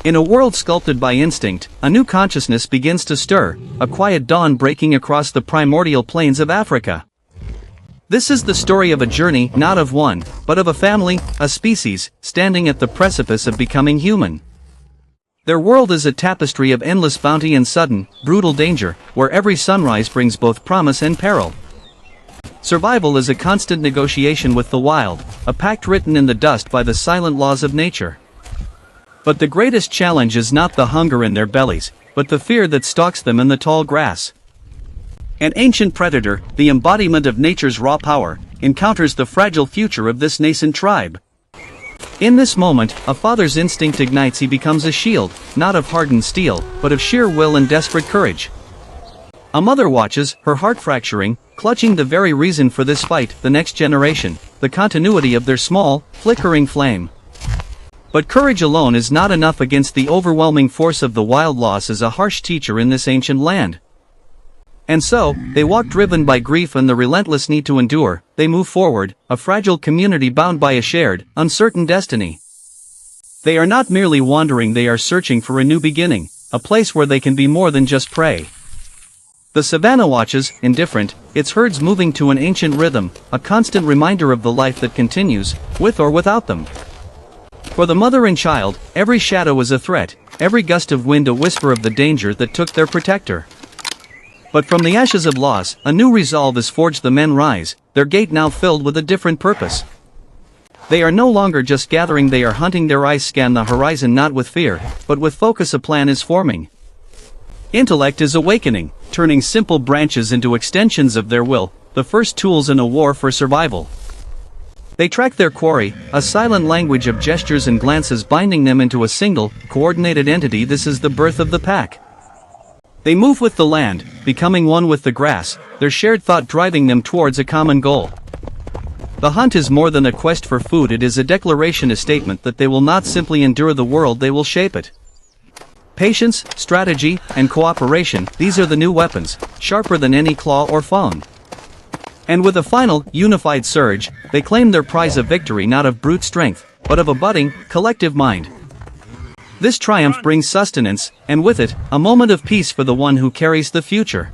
In a world sculpted by instinct, a new consciousness begins to stir, a quiet dawn breaking across the primordial plains of Africa. This is the story of a journey, not of one, but of a family, a species, standing at the precipice of becoming human. Their world is a tapestry of endless bounty and sudden, brutal danger, where every sunrise brings both promise and peril. Survival is a constant negotiation with the wild, a pact written in the dust by the silent laws of nature. But the greatest challenge is not the hunger in their bellies, but the fear that stalks them in the tall grass. An ancient predator, the embodiment of nature's raw power, encounters the fragile future of this nascent tribe. In this moment, a father's instinct ignites. He becomes a shield, not of hardened steel, but of sheer will and desperate courage. A mother watches, her heart fracturing, clutching the very reason for this fight, the next generation, the continuity of their small, flickering flame. But courage alone is not enough against the overwhelming force of the wild. Loss as a harsh teacher in this ancient land. And so, they walk driven by grief and the relentless need to endure. They move forward, a fragile community bound by a shared, uncertain destiny. They are not merely wandering, they are searching for a new beginning, a place where they can be more than just prey. The savanna watches, indifferent, its herds moving to an ancient rhythm, a constant reminder of the life that continues, with or without them. For the mother and child, every shadow is a threat, every gust of wind a whisper of the danger that took their protector. But from the ashes of loss, a new resolve is forged. The men rise, their gait now filled with a different purpose. They are no longer just gathering, they are hunting. Their eyes scan the horizon not with fear, but with focus. A plan is forming. Intellect is awakening, turning simple branches into extensions of their will, the first tools in a war for survival. They track their quarry, a silent language of gestures and glances binding them into a single, coordinated entity. This is the birth of the pack. They move with the land, becoming one with the grass, their shared thought driving them towards a common goal. The hunt is more than a quest for food, it is a declaration, a statement that they will not simply endure the world, they will shape it. Patience, strategy, and cooperation, these are the new weapons, sharper than any claw or fang. And with a final, unified surge, they claim their prize of victory, not of brute strength, but of a budding, collective mind. This triumph brings sustenance, and with it, a moment of peace for the one who carries the future.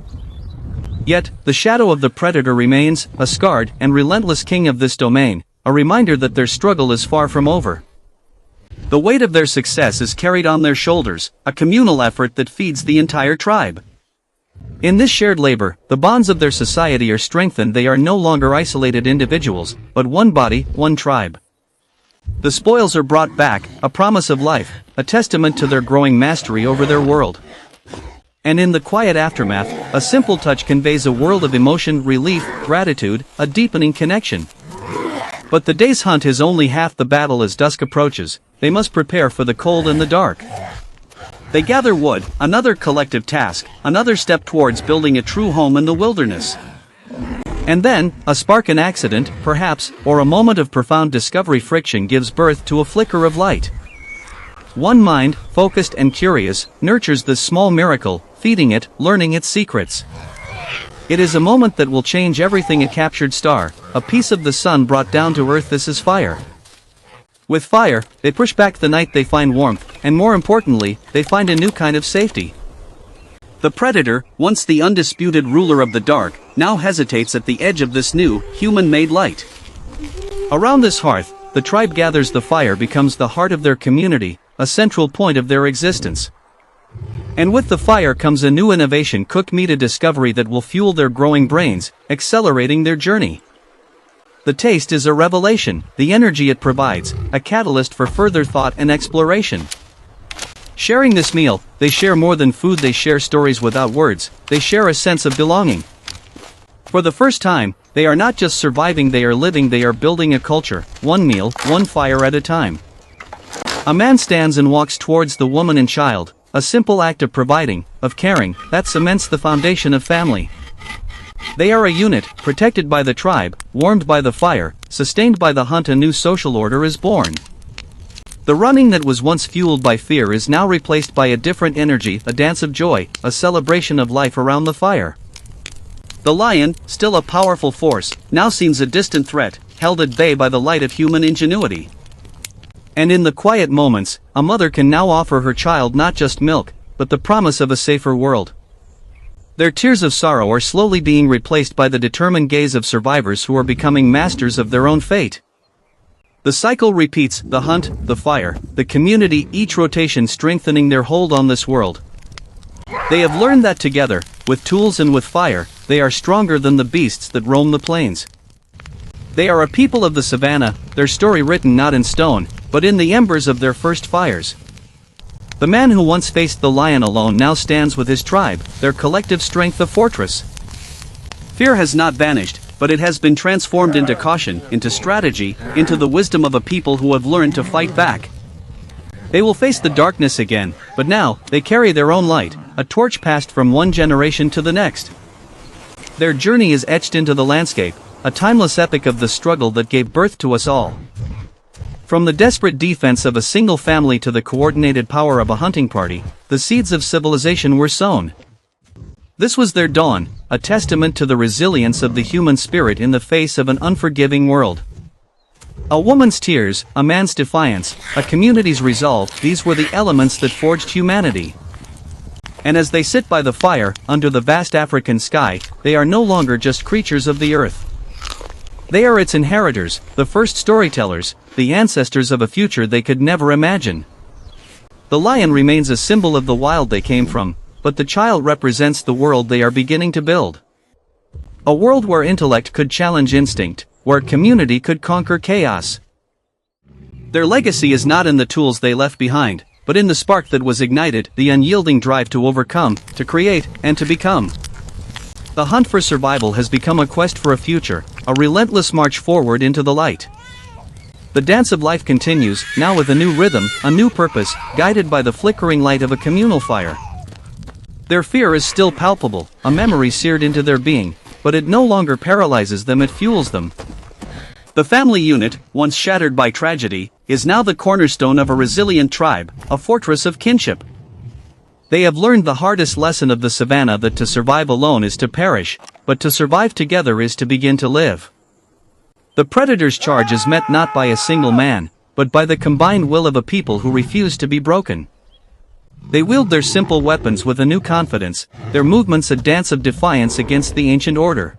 Yet, the shadow of the predator remains, a scarred and relentless king of this domain, a reminder that their struggle is far from over. The weight of their success is carried on their shoulders, a communal effort that feeds the entire tribe. In this shared labor, the bonds of their society are strengthened. They are no longer isolated individuals, but one body, one tribe. The spoils are brought back, a promise of life, a testament to their growing mastery over their world. And in the quiet aftermath, a simple touch conveys a world of emotion, relief, gratitude, a deepening connection. But the day's hunt is only half the battle. As dusk approaches, they must prepare for the cold and the dark. They gather wood, another collective task, another step towards building a true home in the wilderness. And then, a spark, an accident, perhaps, or a moment of profound discovery, friction gives birth to a flicker of light. One mind, focused and curious, nurtures this small miracle, feeding it, learning its secrets. It is a moment that will change everything. A captured star, a piece of the sun brought down to earth. This is fire. With fire, they push back the night. They find warmth, and more importantly, they find a new kind of safety. The predator, once the undisputed ruler of the dark, now hesitates at the edge of this new, human-made light. Around this hearth, the tribe gathers. The fire becomes the heart of their community, a central point of their existence. And with the fire comes a new innovation, cooked meat, a discovery that will fuel their growing brains, accelerating their journey. The taste is a revelation, the energy it provides, a catalyst for further thought and exploration. Sharing this meal, they share more than food, they share stories without words, they share a sense of belonging. For the first time, they are not just surviving, they are living, they are building a culture, one meal, one fire at a time. A man stands and walks towards the woman and child, a simple act of providing, of caring, that cements the foundation of family. They are a unit, protected by the tribe, warmed by the fire, sustained by the hunt. A new social order is born. The running that was once fueled by fear is now replaced by a different energy, a dance of joy, a celebration of life around the fire. The lion, still a powerful force, now seems a distant threat, held at bay by the light of human ingenuity. And in the quiet moments, a mother can now offer her child not just milk, but the promise of a safer world. Their tears of sorrow are slowly being replaced by the determined gaze of survivors who are becoming masters of their own fate. The cycle repeats: the hunt, the fire, the community, each rotation strengthening their hold on this world. They have learned that together, with tools and with fire, they are stronger than the beasts that roam the plains. They are a people of the savannah, their story written not in stone, but in the embers of their first fires. The man who once faced the lion alone now stands with his tribe, their collective strength a fortress. Fear has not vanished, but it has been transformed into caution, into strategy, into the wisdom of a people who have learned to fight back. They will face the darkness again, but now, they carry their own light, a torch passed from one generation to the next. Their journey is etched into the landscape, a timeless epic of the struggle that gave birth to us all. From the desperate defense of a single family to the coordinated power of a hunting party, the seeds of civilization were sown. This was their dawn, a testament to the resilience of the human spirit in the face of an unforgiving world. A woman's tears, a man's defiance, a community's resolve, these were the elements that forged humanity. And as they sit by the fire, under the vast African sky, they are no longer just creatures of the earth. They are its inheritors, the first storytellers, the ancestors of a future they could never imagine. The lion remains a symbol of the wild they came from, but the child represents the world they are beginning to build. A world where intellect could challenge instinct, where community could conquer chaos. Their legacy is not in the tools they left behind, but in the spark that was ignited, the unyielding drive to overcome, to create, and to become. The hunt for survival has become a quest for a future, a relentless march forward into the light. The dance of life continues, now with a new rhythm, a new purpose, guided by the flickering light of a communal fire. Their fear is still palpable, a memory seared into their being, but it no longer paralyzes them, it fuels them. The family unit, once shattered by tragedy, is now the cornerstone of a resilient tribe, a fortress of kinship. They have learned the hardest lesson of the savannah, that to survive alone is to perish, but to survive together is to begin to live. The predator's charge is met not by a single man, but by the combined will of a people who refuse to be broken. They wield their simple weapons with a new confidence, their movements a dance of defiance against the ancient order.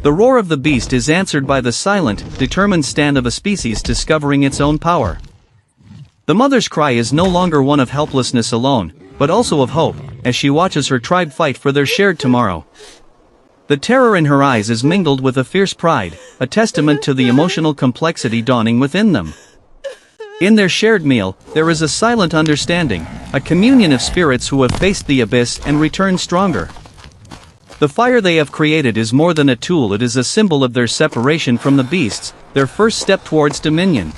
The roar of the beast is answered by the silent, determined stand of a species discovering its own power. The mother's cry is no longer one of helplessness alone, but also of hope, as she watches her tribe fight for their shared tomorrow. The terror in her eyes is mingled with a fierce pride, a testament to the emotional complexity dawning within them. In their shared meal, there is a silent understanding, a communion of spirits who have faced the abyss and returned stronger. The fire they have created is more than a tool, it is a symbol of their separation from the beasts, their first step towards dominion.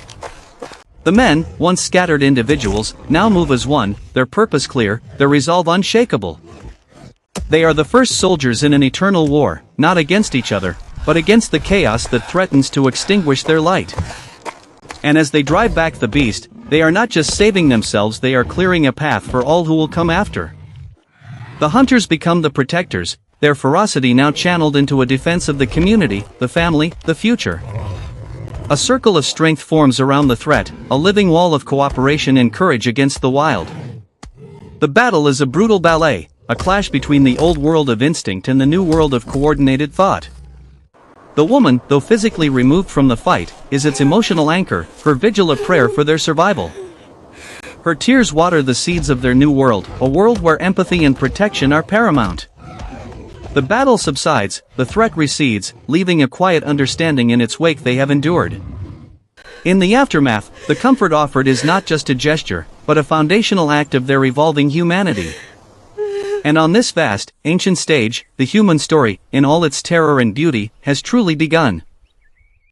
The men, once scattered individuals, now move as one, their purpose clear, their resolve unshakable. They are the first soldiers in an eternal war, not against each other, but against the chaos that threatens to extinguish their light. And as they drive back the beast, they are not just saving themselves, they are clearing a path for all who will come after. The hunters become the protectors, their ferocity now channeled into a defense of the community, the family, the future. A circle of strength forms around the threat, a living wall of cooperation and courage against the wild. The battle is a brutal ballet, a clash between the old world of instinct and the new world of coordinated thought. The woman, though physically removed from the fight, is its emotional anchor, her vigil a prayer for their survival. Her tears water the seeds of their new world, a world where empathy and protection are paramount. The battle subsides, the threat recedes, leaving a quiet understanding in its wake they have endured. In the aftermath, the comfort offered is not just a gesture, but a foundational act of their evolving humanity. And on this vast, ancient stage, the human story, in all its terror and beauty, has truly begun.